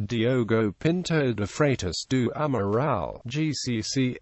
Diogo Pinto de Freitas do Amaral, GCSE,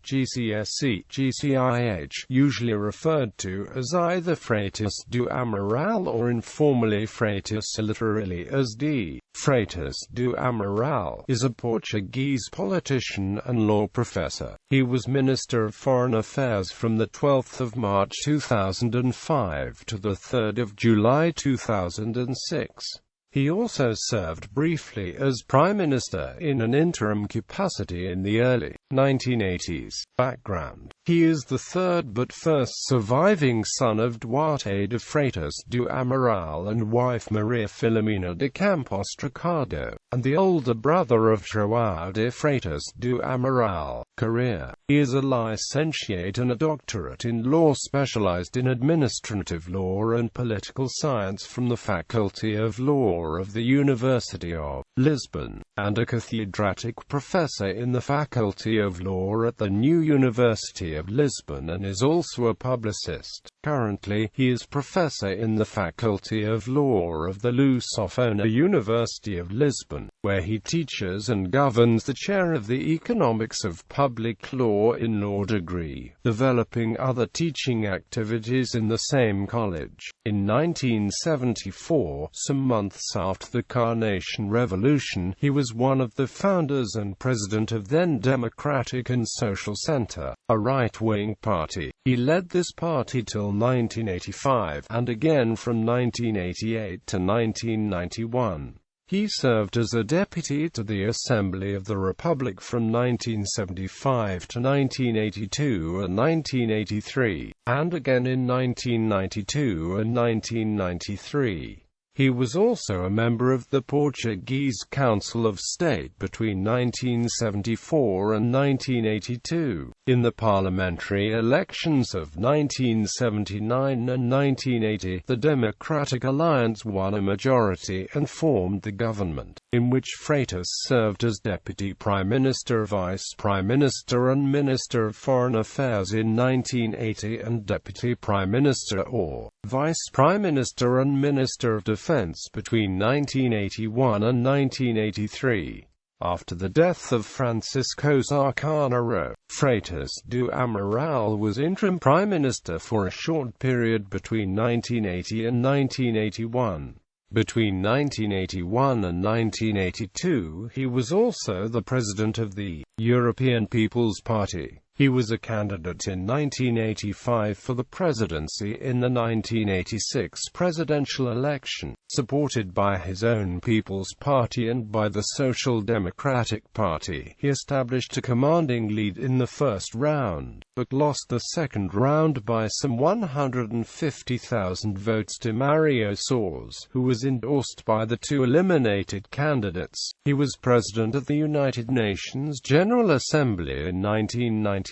GCIH, usually referred to as either Freitas do Amaral or informally Freitas, literally as D.Freitas do Amaral, is a Portuguese politician and law professor. He was Minister of Foreign Affairs from the 12th of March 2005 to the 3rd of July 2006. He also served briefly as Prime Minister in an interim capacity in the early 1980s. Background: he is the third but first surviving son of Diogo de Freitas do Amaral and wife Maria Filomena de Campos Trocado, and the older brother of Diogo de Freitas do Amaral. Career: he is a licentiate and a doctorate in law specialized in administrative law and political science from the Faculty of Law of the University of Lisbon, and a cathedratic professor in the Faculty of Law at the New University of Lisbon, and is also a publicist. Currently, he is professor in the Faculty of Law of the Lusófona University of Lisbon, where he teaches and governs the chair of the Economics of Public Law in law degree, developing other teaching activities in the same college. In 1974, some months after the Carnation Revolution, he was one of the founders and president of then Democratic and Social Centre, a right-wing party. He led this party till 1985, and again from 1988 to 1991. He served as a deputy to the Assembly of the Republic from 1975 to 1982 and 1983, and again in 1992 and 1993. He was also a member of the Portuguese Council of State between 1974 and 1982. In the parliamentary elections of 1979 and 1980, the Democratic Alliance won a majority and formed the government, in which Freitas served as Deputy Prime Minister, Vice Prime Minister and Minister of Foreign Affairs in 1980 and Deputy Prime Minister or Vice Prime Minister and Minister of Defense between 1981 and 1983. After the death of Francisco Sarcanaro, Freitas do Amaral was interim Prime Minister for a short period between 1980 and 1981. Between 1981 and 1982, he was also the president of the European People's Party. He was a candidate in 1985 for the presidency in the 1986 presidential election, supported by his own People's Party and by the Social Democratic Party. He established a commanding lead in the first round, but lost the second round by some 150,000 votes to Mario Soares, who was endorsed by the two eliminated candidates. He was president of the United Nations General Assembly in 1995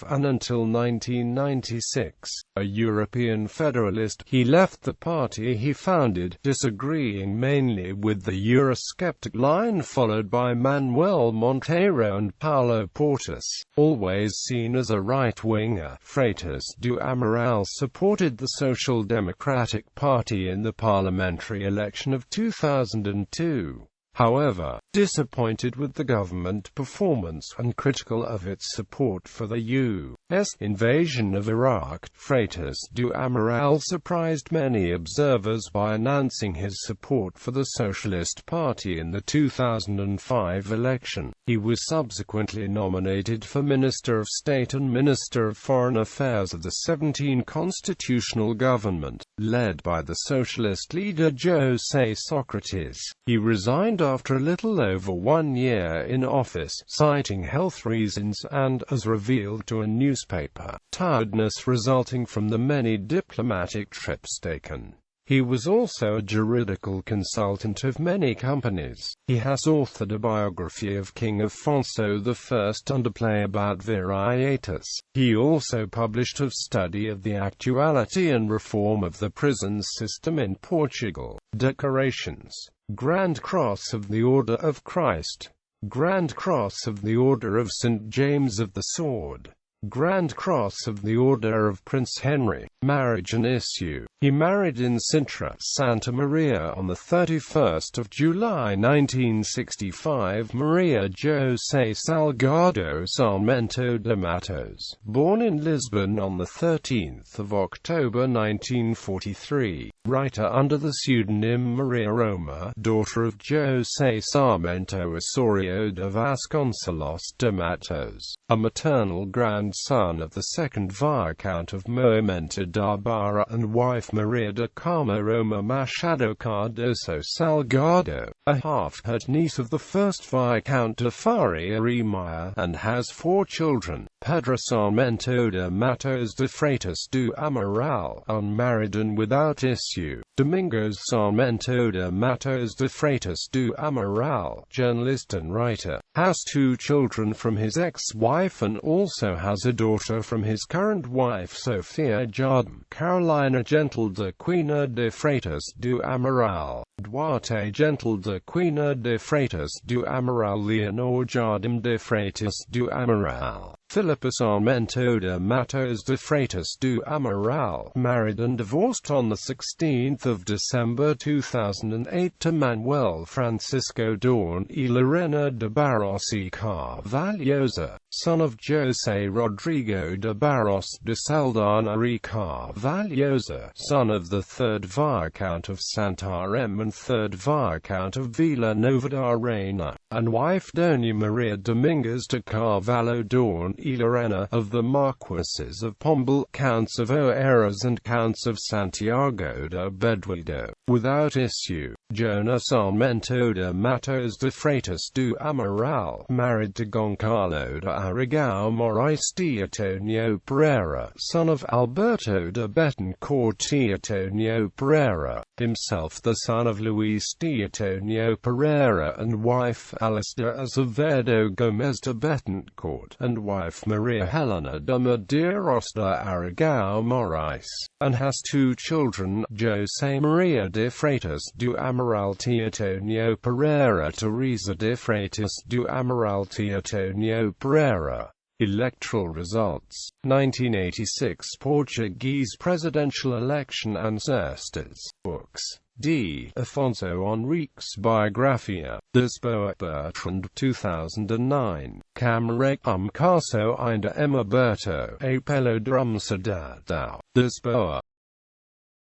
and until 1996, a European federalist. He left the party he founded, disagreeing mainly with the Eurosceptic line followed by Manuel Monteiro and Paulo Portas. Always seen as a right-winger, Freitas do Amaral supported the Social Democratic Party in the parliamentary election of 2002. However, disappointed with the government performance and critical of its support for the U.S. invasion of Iraq, Freitas do Amaral surprised many observers by announcing his support for the Socialist Party in the 2005 election. He was subsequently nominated for Minister of State and Minister of Foreign Affairs of the 17 constitutional government, led by the socialist leader José Sócrates. He resigned after a little over 1 year in office, citing health reasons and, as revealed to a newspaper, tiredness resulting from the many diplomatic trips taken. He was also a juridical consultant of many companies. He has authored a biography of King Afonso I and a play about Dioreitas. He also published a study of the actuality and reform of the prison system in Portugal. Decorations: Grand Cross of the Order of Christ, Grand Cross of the Order of St. James of the Sword, Grand Cross of the Order of Prince Henry. Marriage and issue: He married in Sintra, Santa Maria on 31 July 1965 Maria José Salgado Sarmento de Matos, born in Lisbon on 13 October 1943. Writer under the pseudonym Maria Roma, daughter of José Sarmento Osorio de Vasconcelos de Matos, a maternal grandson of the second Viscount of Moimenta da Barra and wife Maria de Carmo Roma Machado Cardoso Salgado, a half-het niece of the first Viscount de Faria y Maya, and has 4 children. Pedro Sarmento de Matos de Freitas do Amaral, unmarried and without issue. Domingos Sarmento de Matos de Freitas do Amaral, journalist and writer, has 2 children from his ex-wife and also has a daughter from his current wife Sofia Jardim. Carolina Gentle de Cunha de Freitas do Amaral, Duarte Gentle de Cunha de Freitas do Amaral, Leonor Jardim de Freitas do Amaral. Filipe Sarmento de Matos de Freitas do Amaral, married and divorced on 16 December 2008 to Manuel Francisco Dawn y Lorena de Barros y Carvalhosa, son of José Rodrigo de Barros de Saldana y Carvalhosa, son of the 3rd Viscount of Santarém and 3rd Viscount of Vila Nova da Reina, and wife Doña Maria Domingues de Carvalho Dawn y Lorena, of the Marquesas of Pombal, Counts of Oeiras and Counts of Santiago de Bedwido. Without issue. Jonas Sarmento de Matos de Freitas do Amaral, married to Goncalo de Aragão Moraes Teotonio Pereira, son of Alberto de Betancourt Teotonio Pereira, himself the son of Luís Teotonio Pereira, and wife Alistair Azevedo Gomes de Betancourt, and wife Maria Helena de Medeiros de Aragão Moraes, and has 2 children, José Maria de Freitas do Amaral Teotonio Pereira, Teresa de Freitas do Amaral Teotonio Pereira. Electoral results. 1986 Portuguese presidential election ancestors. Books. D. Afonso Henrique's Biografia. Lisboa Bertrand 2009. Camara caso ainda em aberto, a pelo drum cidadão. Lisboa.